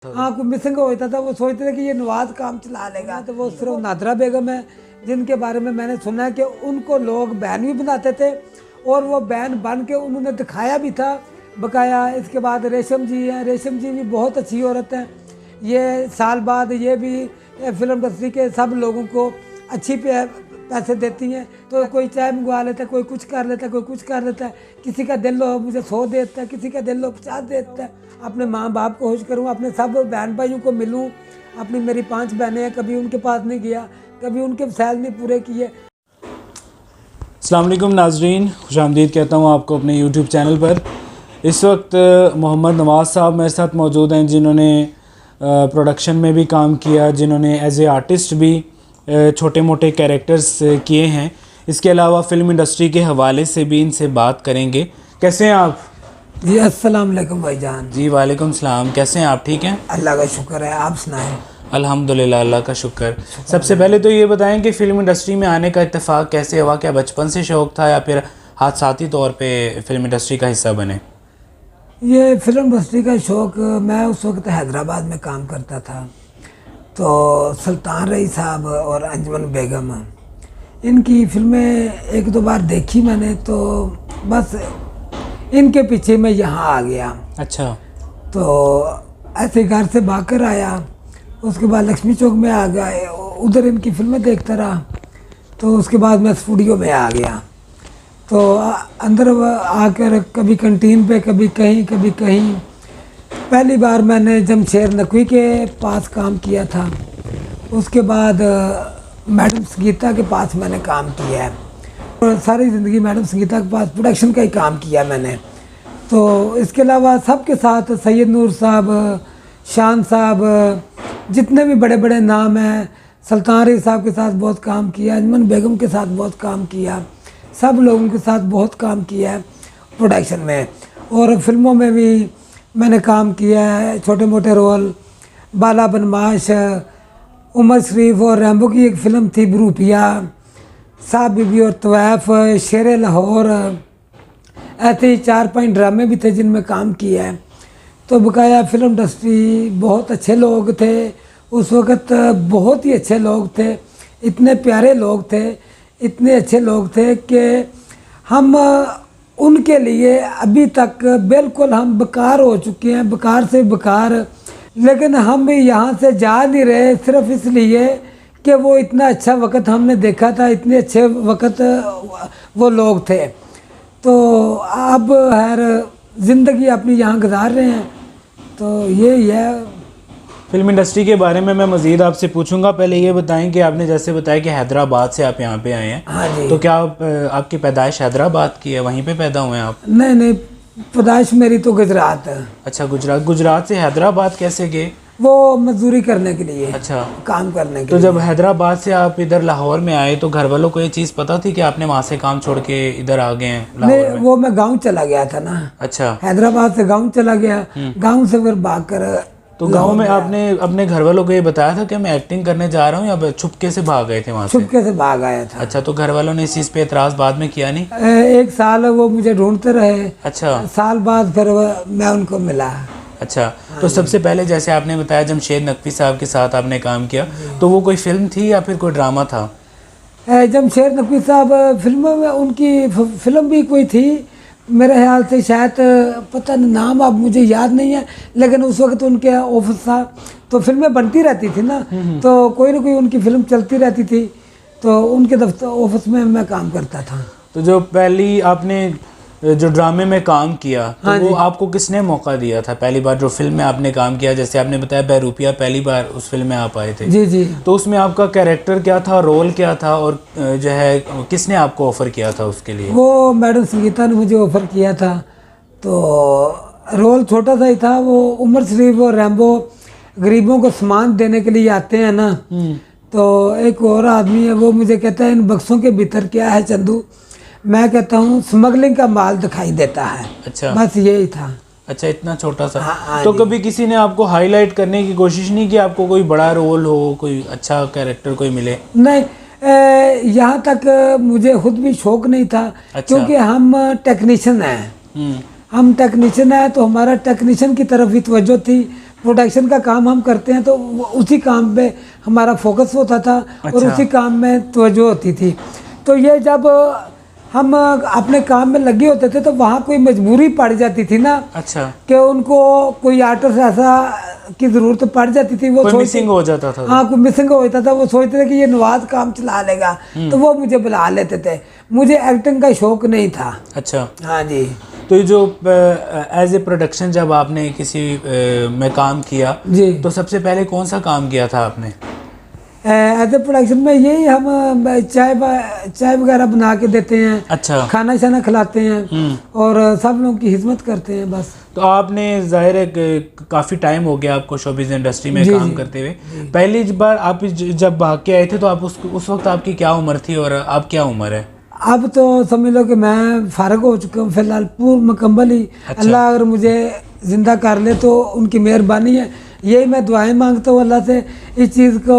हाँ कोई मिसिंग होता था, वो सोचते थे कि ये नवाज काम चला लेगा। तो वो सिर्फ नादरा बेगम है जिनके बारे में मैंने सुना है कि उनको लोग बैन भी बनाते थे और वो बैन बन के उन्होंने दिखाया भी था बकाया। इसके बाद रेशम जी है, रेशम जी भी बहुत अच्छी औरत है। ये साल बाद ये भी फिल्म इंडस्ट्री के सब लोगों को अच्छी पैसे देती हैं। तो कोई चाय मंगवा लेता है, कोई कुछ कर लेता है, कोई कुछ कर लेता है। किसी का दिल हो मुझे 100 देता है, किसी का दिल हो 50 देता है। अपने माँ बाप को खुश करूँ, अपने सब बहन भाइयों को मिलूँ। अपनी मेरी 5 बहनें हैं, कभी उनके पास नहीं गया, कभी उनके वसाइल नहीं पूरे किए। अस्सलाम वालेकुम नाजरीन, खुशामदीद कहता हूँ आपको अपने यूट्यूब चैनल पर। इस वक्त मोहम्मद नवाज़ साहब मेरे साथ मौजूद हैं, जिन्होंने प्रोडक्शन में भी काम किया, जिन्होंने एज ए आर्टिस्ट भी छोटे मोटे कैरेक्टर्स किए हैं। इसके अलावा फ़िल्म इंडस्ट्री के हवाले से भी इनसे बात करेंगे। कैसे हैं आप? जी अस्सलाम वालेकुम भाईजान। जी वालेकुम सलाम। कैसे हैं आप? ठीक हैं, अल्लाह का शुक्र है, आप सुनाएं। अल्हम्दुलिल्लाह, अल्लाह का शुक्र। सबसे पहले तो ये बताएं कि फ़िल्म इंडस्ट्री में आने का इत्तेफाक कैसे हुआ? क्या बचपन से शौक़ था या फिर हादसाती तौर पे फ़िल्म इंडस्ट्री का हिस्सा बने? ये फिल्म इंडस्ट्री का शौक़, मैं उस वक्त हैदराबाद में काम करता था। तो सुल्तान रईस साहब और अंजुमन बेगम, इनकी फिल्में एक दो बार देखी मैंने, तो बस इनके पीछे मैं यहाँ आ गया। अच्छा। तो ऐसे घर से भागकर आया, उसके बाद लक्ष्मी चौक में आ गए, उधर इनकी फिल्में देखता रहा। तो उसके बाद मैं स्टूडियो में आ गया। तो अंदर आकर कभी कंटीन पे, कभी कहीं कभी कहीं। पहली बार मैंने जमशेद नकवी के पास काम किया था, उसके बाद मैडम संगीता के पास मैंने काम किया है और सारी ज़िंदगी मैडम संगीता के पास प्रोडक्शन का ही काम किया मैंने। तो इसके अलावा सबके साथ सैयद नूर साहब, शान साहब, जितने भी बड़े बड़े नाम हैं, सुल्तान रईस साहब के साथ बहुत काम किया, अंजुमन बेगम के साथ बहुत काम किया, सब लोगों के साथ बहुत काम किया है प्रोडक्शन में। और फिल्मों में भी मैंने काम किया है, छोटे मोटे रोल। बाला बनमाश, उमर शरीफ और रैम्बो की एक फ़िल्म थी बरूपिया, साहब बीबी और तवैफ, शेर लाहौर, ऐसे ही 4-5 ड्रामे भी थे जिनमें काम किया है। तो बकाया फिल्म इंडस्ट्री बहुत अच्छे लोग थे उस वक़्त, बहुत ही अच्छे लोग थे, इतने प्यारे लोग थे, इतने अच्छे लोग थे कि हम उनके लिए अभी तक बिल्कुल हम बेकार हो चुके हैं, बेकार से बेकार। लेकिन हम भी यहाँ से जा नहीं रहे सिर्फ इसलिए कि वो इतना अच्छा वक़्त हमने देखा था, इतने अच्छे वक़्त वो लोग थे। तो अब हर ज़िंदगी अपनी यहाँ गुजार रहे हैं। तो यही है। फिल्म इंडस्ट्री के बारे में मैं मज़ीद आपसे पूछूंगा। पहले ये बताएं कि आपने जैसे बताया कि हैदराबाद से आप यहाँ पे आए हैं। हाँ जी। तो क्या आपकी पैदाइश हैदराबाद की है, वहीं पे पैदा हुए हैं आप? नहीं नहीं, पैदाइश मेरी तो गुजरात है। अच्छा, गुजरात। गुजरात से हैदराबाद कैसे गए? वो मजदूरी करने के लिए। अच्छा, काम करने के तो लिए। जब हैदराबाद से आप इधर लाहौर में आए तो घर वालों को ये चीज़ पता थी कि आपने वहाँ से काम छोड़ के इधर आ गए हैं लाहौर नहीं, में? वो मैं गांव चला गया था ना। अच्छा। हैदराबाद से गांव चला गया, गांव से फिर भाग कर। तो गांव में आपने अपने घर वालों को ये बताया था कि मैं एक्टिंग करने जा रहा हूँ, या छुपके से भाग गए थे वहाँ से? छुपके से भाग आया था। अच्छा, तो घर वालों ने इस चीज़ पे एतराज़ बाद में किया नहीं? 1 साल वो मुझे ढूंढते रहे। अच्छा। साल बाद फिर मैं उनको मिला। अच्छा, तो सबसे पहले जैसे आपने बताया जमशेद नकवी साहब के साथ आपने काम किया, तो वो कोई फिल्म थी या फिर कोई ड्रामा था? जमशेद नकवी साहब फिल्म में, उनकी फिल्म भी कोई थी मेरे ख्याल से, शायद पता नहीं नाम अब मुझे याद नहीं है, लेकिन उस वक्त उनके ऑफिस था तो फिल्में बनती रहती थी ना, तो कोई ना कोई उनकी फिल्म चलती रहती थी। तो उनके दफ्तर ऑफिस में मैं काम करता था। तो जो पहली आपने जो ड्रामे में काम किया, तो हाँ वो आपको किसने मौका दिया था पहली बार जो फिल्म में आपने काम किया? जैसे आपने बताया बहरूपिया पहली बार उस फिल्म में आप आए थे। जी जी। तो उसमें आपका कैरेक्टर क्या था, रोल क्या था, और जो है किसने आपको ऑफ़र किया था उसके लिए? वो मैडम संगीता ने मुझे ऑफ़र किया था। तो रोल छोटा सा ही था। वो उमर शरीफ और रैम्बो गरीबों को सामान देने के लिए आते हैं ना, तो एक और आदमी है, वो मुझे कहता है इन बक्सों के भीतर क्या है चंदू? मैं कहता हूँ स्मगलिंग का माल दिखाई देता है। अच्छा, बस यही था। अच्छा, इतना छोटा सा। हाँ, तो कभी किसी ने आपको हाईलाइट करने की कोशिश नहीं की, आपको कोई बड़ा रोल हो, कोई अच्छा कैरेक्टर कोई मिले? नहीं, यहाँ तक मुझे खुद भी शौक नहीं था। अच्छा। क्योंकि हम टेक्नीशियन हैं, हम टेक्नीशियन हैं, तो हमारा टेक्नीशियन की तरफ ही तवज्जो थी, प्रोडक्शन का काम हम करते हैं, तो उसी काम पे हमारा फोकस होता था और अच्छा। उसी काम में तवज्जो होती थी। तो ये जब हम अपने काम में लगे होते थे तो वहाँ कोई मजबूरी पड़ जाती थी ना, अच्छा, कि उनको कोई आर्टिस्ट ऐसा की ज़रूरत पड़ जाती थी, वो कोई सोचते- मिसिंग हो जाता था। हाँ, कोई मिसिंग होता था, वो सोचते थे कि ये नवाज काम चला लेगा, तो वो मुझे बुला लेते थे। मुझे एक्टिंग का शौक नहीं था। अच्छा, हाँ जी। तो ये जो एज ए प्रोडक्शन जब आपने किसी में काम किया जी। तो सबसे पहले कौन सा काम किया था आपने? एज ए प्रोडक्शन में यही हम चाय वगैरह बना के देते हैं, अच्छा। खाना शाना खिलाते हैं और सब लोगों की खिदमत करते हैं बस। तो आपने जाहिर है काफ़ी टाइम हो गया आपको शोबिज़ इंडस्ट्री में जी, काम जी, करते हुए। पहली बार आप जब भाग के आए थे तो आप उस वक्त आपकी क्या उम्र थी और अब क्या उम्र है? अब तो समझ लो कि मैं फारग हो चुका हूँ फिलहाल, पूर्ण मुकम्मल ही। अच्छा। अल्लाह अगर मुझे ज़िंदा कर ले तो उनकी मेहरबानी है। यही मैं दुआएं मांगता हूँ अल्लाह से। इस चीज़ को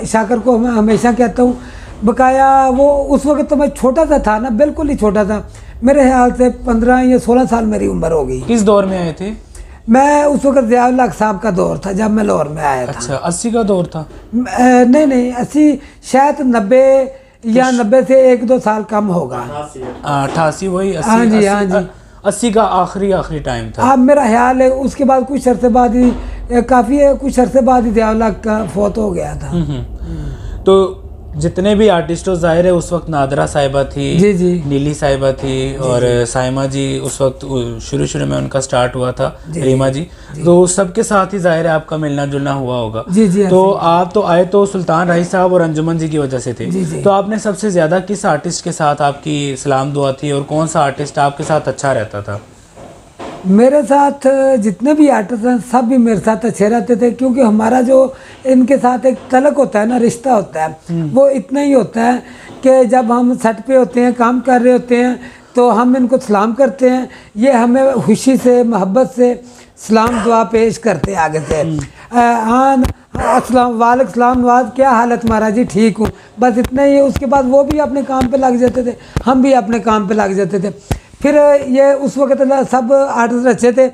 शाकर को मैं हमेशा कहता हूँ। बकाया वो उस वक्त तो मैं छोटा सा था ना, बिल्कुल ही छोटा था। मेरे ख्याल से 15 या 16 साल मेरी उम्र होगी। किस दौर में आए थे? मैं उस वक्त ज़िया-उल हक साहब का दौर था जब मैं लाहौर में आया था। अच्छा, 80 का दौर था? नहीं 80, शायद 90 या 90 से 1-2 साल कम होगा। 88 वही 80? हाँ जी, हाँ जी। 80 का आखिरी टाइम था। अब मेरा ख्याल है उसके बाद कुछ अरसे बाद ही कुछ अरसे बाद ही ज़िया-उल हक का फौत हो गया था। तो जितने भी आर्टिस्ट हो, जाहिर है उस वक्त नादरा साहिबा थी, जी जी नीली साहिबा थी और साइमा जी उस वक्त शुरू में उनका स्टार्ट हुआ था, रीमा जी। तो सबके साथ ही जाहिर है आपका मिलना जुलना हुआ होगा। जी जी। तो आप तो आए तो सुल्तान राही साहब और अंजुमन जी की वजह से थे। जी जी। तो आपने सबसे ज़्यादा किस आर्टिस्ट के साथ आपकी सलाम दुआ थी और कौन सा आर्टिस्ट आपके साथ अच्छा रहता था? मेरे साथ जितने भी आर्टिस्ट हैं सब भी मेरे साथ अच्छे रहते थे, क्योंकि हमारा जो इनके साथ एक तलक होता है ना, रिश्ता होता है, वो इतना ही होता है कि जब हम सेट पे होते हैं, काम कर रहे होते हैं, तो हम इनको सलाम करते हैं, ये हमें खुशी से मोहब्बत से सलाम दुआ पेश करते हैं आगे से। हाँ, अस्सलाम वालेकुम सलाम नवाज, क्या हाल है तुम्हारा जी? ठीक हूँ, बस इतना ही। उसके बाद वो भी अपने काम पे लग जाते थे, हम भी अपने काम पे लग जाते थे। फिर ये उस वक्त सब आर्टिस्ट अच्छे थे।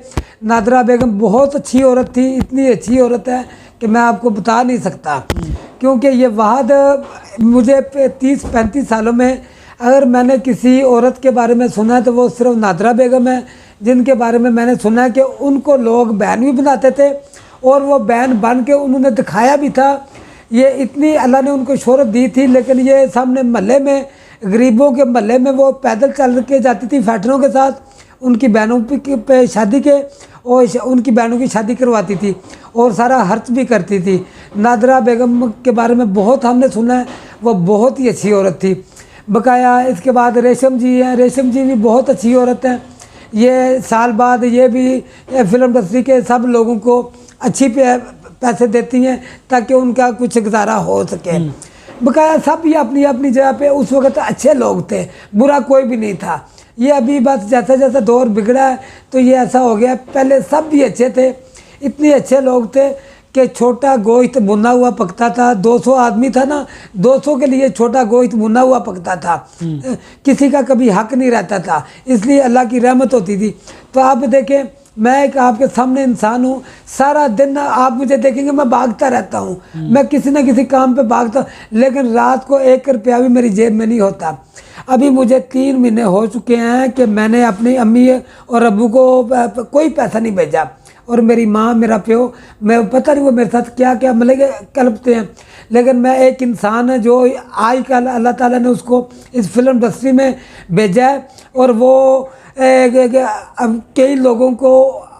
नादरा बेगम बहुत अच्छी औरत थी, इतनी अच्छी औरत है कि मैं आपको बता नहीं सकता। क्योंकि ये वाहद मुझे 30-35 सालों में अगर मैंने किसी औरत के बारे में सुना है तो वो सिर्फ नादरा बेगम है, जिनके बारे में मैंने सुना है कि उनको लोग बहन भी बनाते थे और वो बहन बन के उन्होंने दिखाया भी था। ये इतनी अल्लाह ने उनको शोहरत दी थी, लेकिन ये सामने महल्ले में, गरीबों के महल्ले में वो पैदल चल के जाती थी फैटरों के साथ, उनकी बहनों पे शादी के और उनकी बहनों की शादी करवाती थी और सारा खर्च भी करती थी। नादरा बेगम के बारे में बहुत हमने सुना है, वो बहुत ही अच्छी औरत थी। बकाया इसके बाद रेशम जी हैं, रेशम जी भी बहुत अच्छी औरत हैं। ये साल बाद ये भी फिल्म इंडस्ट्री के सब लोगों को अच्छी पैसे देती हैं ताकि उनका कुछ गुजारा हो सके। बकाया सब ही अपनी अपनी जगह पे उस वक्त अच्छे लोग थे, बुरा कोई भी नहीं था। ये अभी बस जैसा जैसा दौर बिगड़ा है तो ये ऐसा हो गया। पहले सब भी अच्छे थे, इतने अच्छे लोग थे कि छोटा गोश्त भुना हुआ पकता था। 200 आदमी था ना, 200 के लिए छोटा गोश्त भुना हुआ पकता था। किसी का कभी हक नहीं रहता था, इसलिए अल्लाह की रहमत होती थी। तो आप देखें, मैं एक आपके सामने इंसान हूँ, सारा दिन आप मुझे देखेंगे मैं भागता रहता हूँ, मैं किसी न किसी काम पे भागता हूँ, लेकिन रात को 1 रुपया भी मेरी जेब में नहीं होता। अभी मुझे 3 महीने हो चुके हैं कि मैंने अपनी अम्मी और अब्बू को कोई पैसा नहीं भेजा, और मेरी माँ मेरा प्यो, मैं पता नहीं वो मेरे साथ क्या क्या मतलब कल्पते हैं। लेकिन मैं एक इंसान है जो आज कल अल्लाह ताला ने उसको इस फिल्म इंडस्ट्री में भेजा है, और वो कई लोगों को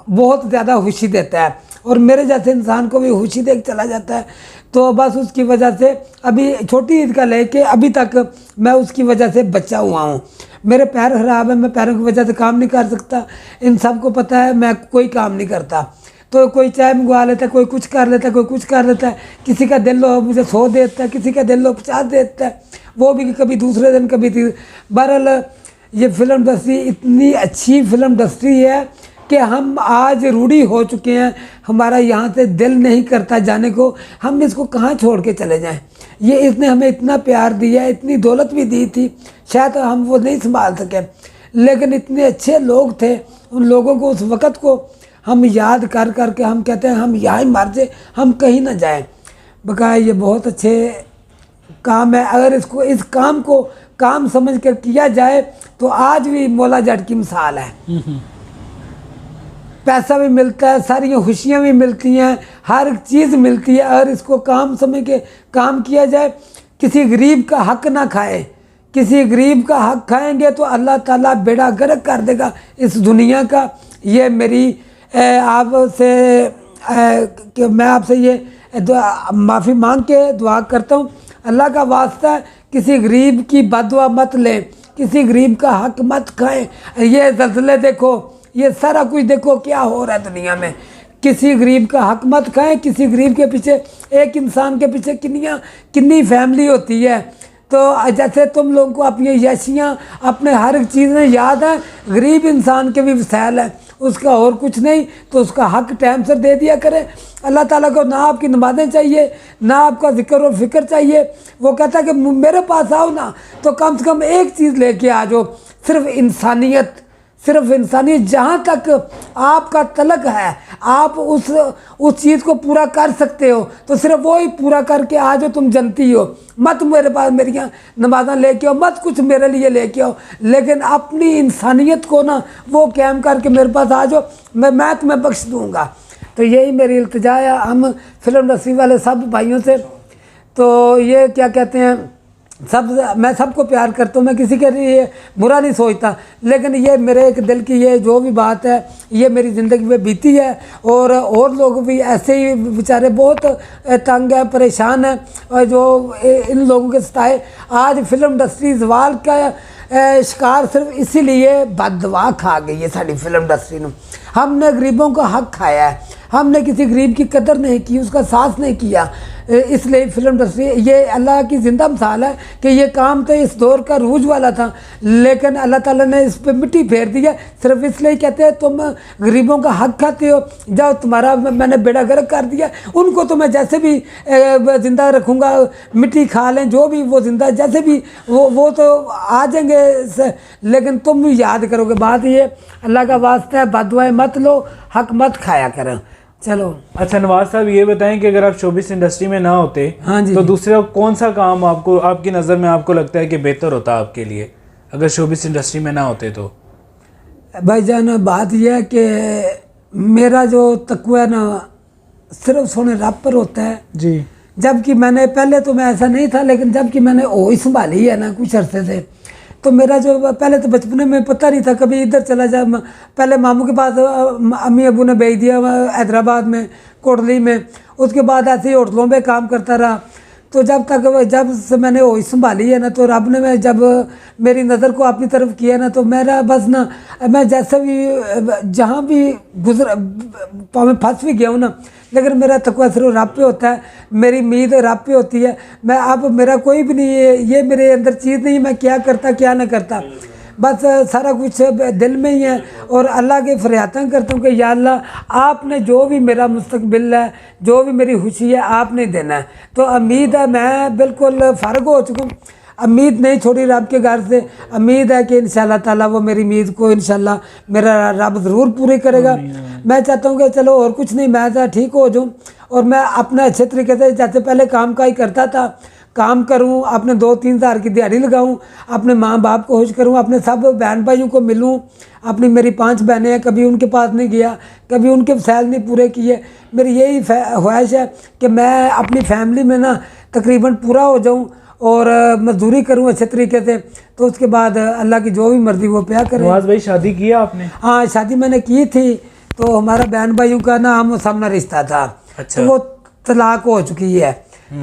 बहुत ज़्यादा खुशी देता है और मेरे जैसे इंसान को भी खुशी दे चला जाता है। तो बस उसकी वजह से अभी छोटी ईद का लेके अभी तक मैं उसकी वजह से बचा हुआ हूँ। मेरे पैर ख़राब है, मैं पैरों की वजह से काम नहीं कर सकता। इन सब को पता है, मैं कोई काम नहीं करता। तो कोई चाय मंगवा लेता है, कोई कुछ कर लेता है, कोई कुछ कर लेता है। किसी का दिल लो मुझे 100 देता है, किसी का दिल लो 50 देता है, वो भी कभी दूसरे दिन कभी बहरहाल ये फिल्म इंडस्ट्री इतनी अच्छी फिल्म इंडस्ट्री है कि हम आज रूढ़ी हो चुके हैं। हमारा यहाँ से दिल नहीं करता जाने को, हम इसको कहाँ छोड़ के चले जाएं। ये इसने हमें इतना प्यार दिया, इतनी दौलत भी दी थी, शायद हम वो नहीं संभाल सके, लेकिन इतने अच्छे लोग थे। उन लोगों को उस वक़्त को हम याद कर कर के हम कहते हैं हम यहाँ ही मर जाए, हम कहीं ना जाएं। बकाया ये बहुत अच्छे काम है, अगर इसको इस काम को काम समझ कर किया जाए तो आज भी मौला जट की मिसाल है। पैसा भी मिलता है, सारी खुशियाँ भी मिलती हैं, हर चीज़ मिलती है। अगर इसको काम समझ के काम किया जाए, किसी गरीब का हक ना खाए, किसी गरीब का हक खाएंगे तो अल्लाह ताला बेड़ा गर्क कर देगा इस दुनिया का। ये मेरी आपसे कि मैं आपसे ये माफ़ी मांग के दुआ करता हूँ, अल्लाह का वास्ता है किसी गरीब की बददुआ मत लें, किसी गरीब का हक मत खाएं। ये ज़लज़ले देखो, ये सारा कुछ देखो क्या हो रहा है दुनिया में। किसी गरीब का हक मत खाएं। किसी गरीब के पीछे, एक इंसान के पीछे कितनी फैमिली होती है। तो जैसे तुम लोगों को अपनी यशियाँ, अपने हर एक चीज़ में याद है, गरीब इंसान के भी वसैल है, उसका और कुछ नहीं, तो उसका हक टाइम से दे दिया करे। अल्लाह ताला को ना आपकी नमाज़ें चाहिए, ना आपका जिक्र और फिक्र चाहिए। वो कहता है कि मेरे पास आओ ना तो कम से कम एक चीज़ लेके आ जाओ, सिर्फ इंसानियत, सिर्फ इंसानियत। जहाँ तक आपका तलक है, आप उस चीज़ को पूरा कर सकते हो तो सिर्फ वो ही पूरा करके आ जाओ, तुम जनती हो। मत मेरे पास मेरियाँ नमाज़ें लेके आओ, मत कुछ मेरे लिए लेके आओ, लेकिन अपनी इंसानियत को ना वो कायम करके मेरे पास आ जाओ, मैं तुम्हें बख्श दूँगा। तो यही मेरी इल्तिजा है हम फिल्म इंडस्ट्री वाले सब भाइयों से। तो ये क्या कहते हैं, मैं सबको प्यार करता हूँ, मैं किसी के लिए बुरा नहीं सोचता, लेकिन ये मेरे एक दिल की ये जो भी बात है ये मेरी ज़िंदगी में बीती है। और लोग भी ऐसे ही बेचारे बहुत तंग हैं, परेशान हैं, और जो इन लोगों के सताए आज फिल्म इंडस्ट्री जवाल का शिकार सिर्फ इसीलिए बददुआ खा गई है साड़ी फिल्म इंडस्ट्री ने। हमने गरीबों का हक खाया है, हमने किसी गरीब की कदर नहीं की, उसका साथ नहीं किया। इसलिए फिल्म इंडस्ट्री ये अल्लाह की ज़िंदा मिसाल है कि ये काम तो इस दौर का रूज वाला था, लेकिन अल्लाह ताला ने इस पर मिट्टी फेर दी है। सिर्फ इसलिए कहते हैं तुम गरीबों का हक खाते हो, जाओ तुम्हारा मैंने बेड़ा गर्क कर दिया, उनको तो मैं जैसे भी ज़िंदा रखूँगा, मिट्टी खा लें जो भी, वो ज़िंदा जैसे भी वो तो आ जाएंगे, लेकिन तुम भी याद करोगे। बात ये अल्लाह का वास्ता है, बददुआएं मत लो, हक मत खाया करो। चलो अच्छा नवाज साहब, ये बताएं कि अगर आप शोबिस इंडस्ट्री में ना होते, हाँ जी, तो दूसरा कौन सा काम आपको, आपकी नज़र में आपको लगता है कि बेहतर होता आपके लिए अगर शोबिस इंडस्ट्री में ना होते? तो भाईजान बात यह है कि मेरा जो तकवा है ना सिर्फ सोने रब पर होता है जी। जबकि मैंने पहले तो मैं ऐसा नहीं था, लेकिन जबकि मैंने ओही संभाली है ना कुछ अरसे से, तो मेरा जो पहले तो बचपन में पता नहीं था, कभी इधर चला जा, पहले मामू के पास अम्मी अबू ने भेज दिया हैदराबाद में, कोटली में, उसके बाद ऐसे ही होटलों पे काम करता रहा। तो जब से मैंने वही संभाली है ना, तो रब ने मैं जब मेरी नज़र को अपनी तरफ किया ना, तो मेरा बस ना, मैं जैसे भी जहाँ भी मैं फंस भी गया हूँ ना, लेकिन मेरा तकवा सिर्फ रब पे होता है, मेरी उम्मीद रब पे होती है। मैं अब मेरा कोई भी नहीं है, ये मेरे अंदर चीज़ नहीं, मैं क्या करता क्या ना करता, बस सारा कुछ दिल में ही है। और अल्लाह की फरियादें करता हूँ कि या अल्लाह आपने जो भी मेरा मुस्तकबिल है, जो भी मेरी खुशी है, आपने देना है। तो उम्मीद है, मैं बिल्कुल फ़ारिग हो चुका हूँ, उम्मीद नहीं छोड़ी रब के घर से। उम्मीद है कि इंशाल्लाह ताला वो मेरी उम्मीद को इंशाल्लाह मेरा रब ज़रूर पूरी करेगा। मैं चाहता हूँ कि चलो और कुछ नहीं, मैं तो ठीक हो जाऊँ और मैं अपने अच्छे तरीके से जैसे पहले काम का ही करता था काम करूं, अपने 2-3 हज़ार की दिहाड़ी लगाऊं, अपने माँ बाप को खुश करूं, अपने सब बहन भाइयों को मिलूं। अपनी मेरी 5 बहनें हैं, कभी उनके पास नहीं गया, कभी उनके वसाइल नहीं पूरे किए। मेरी यही ख्वाहिश है कि मैं अपनी फैमिली में ना तकरीबन पूरा हो जाऊं और मजदूरी करूं अच्छे तरीके से, तो उसके बाद अल्लाह की जो भी मर्जी वो प्यार करें। नवाज भाई शादी किया आपने? हाँ शादी मैंने की थी, तो हमारा बहन भाइयों का ना हम सामना रिश्ता था। अच्छा। तो वो तलाक हो चुकी है।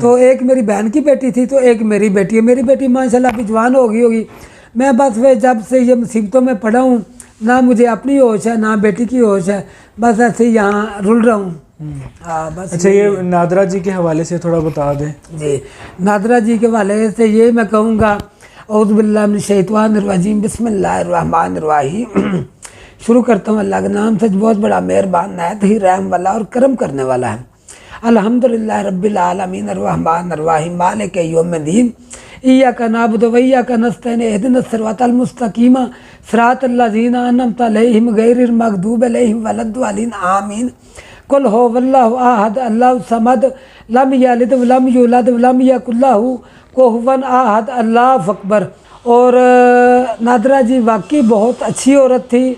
तो एक मेरी बहन की बेटी थी, तो एक मेरी बेटी है। मेरी बेटी माशाल्लाह अभी जवान हो गई होगी। मैं बस वे जब से ये मुसीबतों में पड़ा हूँ, ना मुझे अपनी होश है ना बेटी की होश है, बस ऐसे ही यहाँ रुल रहा हूँ। बस। अच्छा ये नादरा जी के हवाले से थोड़ा बता दें। जी नादरा जी के हवाले से ये मैं कहूँगा, औज़ु बिल्लाहि मिनश शैतानिर रजीम, बिस्मिल्लाहिर रहमानिर रहीम। शुरू करता हूँ अल्लाह के नाम से, बहुत बड़ा मेहरबान नहायत ही रहम वाला और करम करने वाला है। अल्हम्दुलिल्लाह रब्बिल आलमीन अर्रहमानिर रहीम मालिक यौमिद्दीन इय्याका नअबुदु व इय्याका नस्तईन इहदिनस सिरातल मुस्तकीम सिरातल्लज़ीना अनअमता अलैहिम गैरिल मग़दूबि अलैहिम वलद्दालिन आमीन। कुल हो वल्लाहु अहद अल्लाहु समद लम यलिद वलम यूलद वलम यकुल लहू कुफुवन अहद अल्लाहु अकबर। और नादरा जी वाकई बहुत अच्छी औरत थी,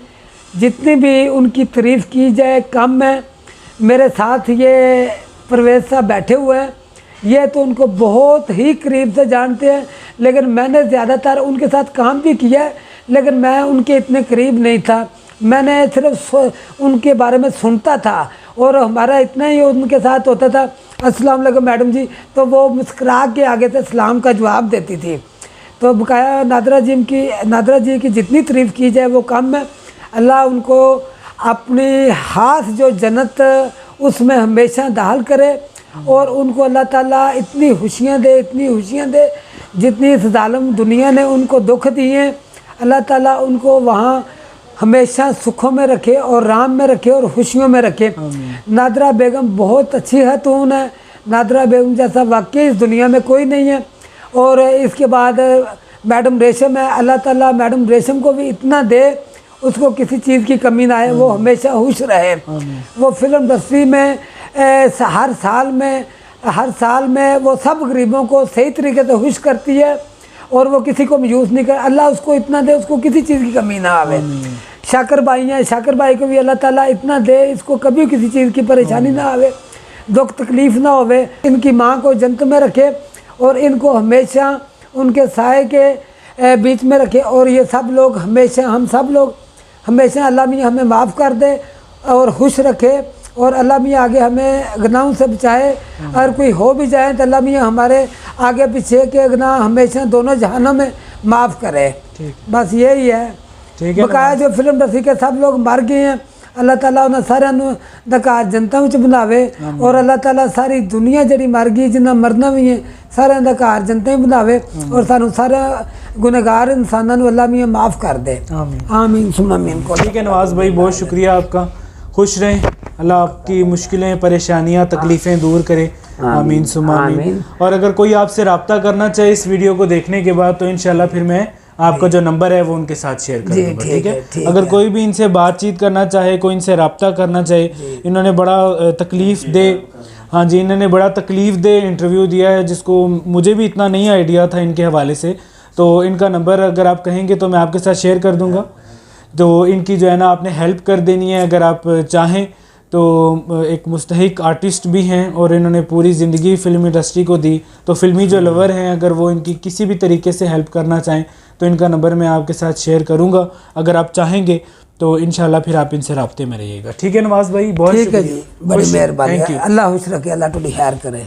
जितनी भी उनकी तारीफ़ की जाए कम है। मेरे साथ ये परवेज़ साहब बैठे हुए हैं, ये तो उनको बहुत ही करीब से जानते हैं, लेकिन मैंने ज़्यादातर उनके साथ काम भी किया है, लेकिन मैं उनके इतने करीब नहीं था। मैंने सिर्फ उनके बारे में सुनता था और हमारा इतना ही उनके साथ होता था, अस्सलाम वालेकुम मैडम जी, तो वो मुस्कुरा के आगे से सलाम का जवाब देती थी। तो बकाया नादरा जी की जितनी तारीफ़ की जाए वो कम है। अल्लाह उनको अपनी हाथ जो जन्नत उसमें हमेशा दाखिल करे और उनको अल्लाह ताला इतनी खुशियाँ दे जितनी इस जालिम दुनिया ने उनको दुख दिए हैं, अल्लाह ताला उनको वहाँ हमेशा सुखों में रखे और राम में रखे और खुशियों में रखे। नादरा बेगम बहुत अच्छी खतून है। नादरा बेगम जैसा वाकई इस दुनिया में कोई नहीं है। और इसके बाद मैडम रेशम है, अल्लाह ताला मैडम रेशम को भी इतना दे उसको किसी चीज़ की कमी ना आए, वो हमेशा खुश रहे। वो फिल्म इंडस्ट्री में हर साल में वो सब गरीबों को सही तरीके से खुश करती है और वो किसी को मायूस नहीं कर। अल्लाह उसको इतना दे उसको किसी चीज़ की कमी ना आवे। शाकर भाई हैं, शाकर भाई को भी अल्लाह ताला इतना दे इसको कभी किसी चीज़ की परेशानी ना आवे, दुख तकलीफ़ ना होवे। इनकी माँ को जन्नत में रखे और इनको हमेशा उनके साए के बीच में रखे और ये सब लोग हमेशा हम सब लोग हमेशा अल्लाह मियाँ हमें माफ़ कर दे और खुश रखे और अल्लाह मियाँ आगे हमें गुनाहों से बचाए। अगर कोई हो भी जाए तो अल्लाह मियाँ हमारे आगे पीछे के गुनाह हमेशा दोनों जहानों में माफ़ करे। बस यही है। बकाया जो फिल्म इंडस्ट्री के सब लोग मर गए हैं, अल्लाह ताला उन्हें सारे दकार जनता में बनावे और अल्लाह ताला सारी दुनिया जड़ी मर गई जिन्हें मरना भी है सारे दकार जनता में बनावे और सानू सारे गुनहगार इंसानों अल्लाह मियाँ माफ़ कर दे। आमीन सुम्मा आमीन। ठीक है नवाज़ भाई, बहुत शुक्रिया आपका। खुश रहें, अल्लाह आपकी मुश्किलें परेशानियां तकलीफ़ें दूर करे। आमीन सुम्मा आमीन। और अगर कोई आपसे रब्ता करना चाहे इस वीडियो को देखने के बाद तो इंशाल्लाह फिर मैं आपका जो नंबर है वो उनके साथ शेयर कर दूंगा। ठीक है। अगर कोई भी इनसे बातचीत करना चाहे, कोई इनसे रब्ता करना चाहे, इन्होंने बड़ा तकलीफ़ दे, हाँ जी, इन्होंने बड़ा तकलीफ़ दे इंटरव्यू दिया है जिसको मुझे भी इतना नहीं आइडिया था इनके हवाले से। तो इनका नंबर अगर आप कहेंगे तो मैं आपके साथ शेयर कर दूंगा। तो इनकी जो है ना आपने हेल्प कर देनी है अगर आप चाहें तो। एक मुस्तहिक आर्टिस्ट भी हैं और इन्होंने पूरी ज़िंदगी फिल्म इंडस्ट्री को दी। तो फिल्मी जो लवर हैं अगर वो इनकी किसी भी तरीके से हेल्प करना चाहें तो इनका नंबर मैं आपके साथ शेयर करूंगा अगर आप चाहेंगे तो इंशाल्लाह फिर आप इनसे राब्ते में रहिएगा। ठीक है नवाज़ भाई, बहुत ठीक है जी, बड़ी मेहरबानी, अल्लाह खुश रखे, अल्लाह तुझे खैर करे।